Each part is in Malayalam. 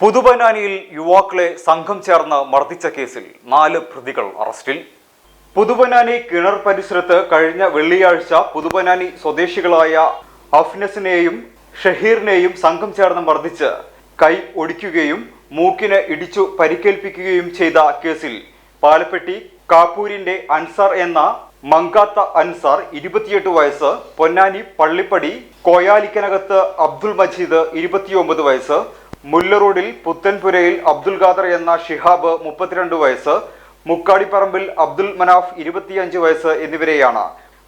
പുതുപനാനിയിൽ യുവാക്കളെ സംഘം ചേർന്ന് മർദ്ദിച്ച കേസിൽ 4 പ്രതികൾ അറസ്റ്റിൽ. പുതുപനാനി കിണർ പരിസരത്ത് കഴിഞ്ഞ വെള്ളിയാഴ്ച പുതുപനാനി സ്വദേശികളായ അഫ്നസിനെയും ഷഹീറിനെയും സംഘം ചേർന്ന് മർദ്ദിച്ച് കൈ ഒടിക്കുകയും മൂക്കിന് ഇടിച്ചു പരിക്കേൽപ്പിക്കുകയും ചെയ്ത കേസിൽ പാലപ്പെട്ടി കാപ്പൂരിന്റെ അൻസാർ എന്ന മങ്കാത്ത അൻസാർ 28 വയസ്സ്, പൊന്നാനി പള്ളിപ്പടി കോയാലിക്കനകത്ത് അബ്ദുൾ മജീദ് 29 വയസ്സ്, മുല്ലറോഡിൽ പുത്തൻപുരയിൽ അബ്ദുൽ ഖാദർ എന്ന ഷിഹാബ് 32 വയസ്സ്, മുക്കാടിപ്പറമ്പിൽ അബ്ദുൽ മനാഫ് 25 വയസ്സ് എന്നിവരെയാണ്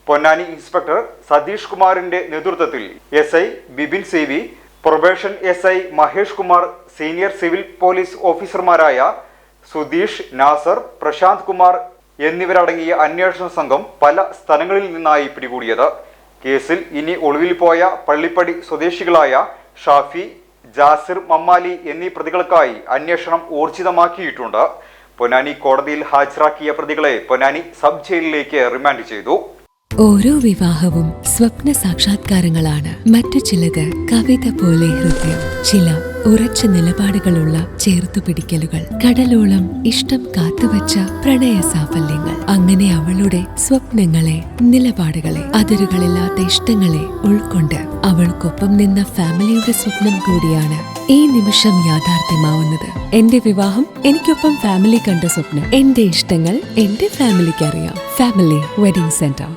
പൊന്നാനി ഇൻസ്പെക്ടർ സതീഷ് കുമാറിന്റെ നേതൃത്വത്തിൽ SI Bibin Sevi, probation SI Mahesh Kumar, senior civil police ഓഫീസർമാരായ സുധീഷ്, നാസർ, പ്രശാന്ത് കുമാർ എന്നിവരടങ്ങിയ അന്വേഷണ സംഘം പല സ്ഥലങ്ങളിൽ നിന്നായി പിടികൂടിയത്. കേസിൽ ഇനി ഒളിവിൽ പോയ പള്ളിപ്പടി സ്വദേശികളായ ഷാഫി, ജാസിർ മമ്മാലി എന്നീ പ്രതികൾക്കായി അന്വേഷണം ഊർജിതമാക്കിയിട്ടുണ്ട്. പൊന്നാനി കോടതിയിൽ ഹാജരാക്കിയ പ്രതികളെ പൊന്നാനി സബ് ജയിലിലേക്ക് റിമാൻഡ് ചെയ്തു. ഓരോ വിവാഹവും സ്വപ്ന സാക്ഷാത്കാരങ്ങളാണ്. മറ്റു ചിലത് കവിത പോലെ ഹൃദയം, ചില ഉറച്ച നിലപാടുകളുള്ള ചേർത്തുപിടിക്കലുകൾ, കടലോളം ഇഷ്ടം കാത്തുവച്ച പ്രണയ സാഫല്യങ്ങൾ. അങ്ങനെ അവളുടെ സ്വപ്നങ്ങളെ, നിലപാടുകളെ, അതിരുകളില്ലാത്ത ഇഷ്ടങ്ങളെ ഉൾക്കൊണ്ട് അവൾക്കൊപ്പം നിന്ന ഫാമിലിയുടെ സ്വപ്നം കൂടിയാണ് ഈ നിമിഷം യാഥാർത്ഥ്യമാവുന്നത്. എന്റെ വിവാഹം എനിക്കൊപ്പം ഫാമിലി കണ്ട സ്വപ്നം. എന്റെ ഇഷ്ടങ്ങൾ എന്റെ ഫാമിലിക്ക് അറിയാം. Family wedding centre.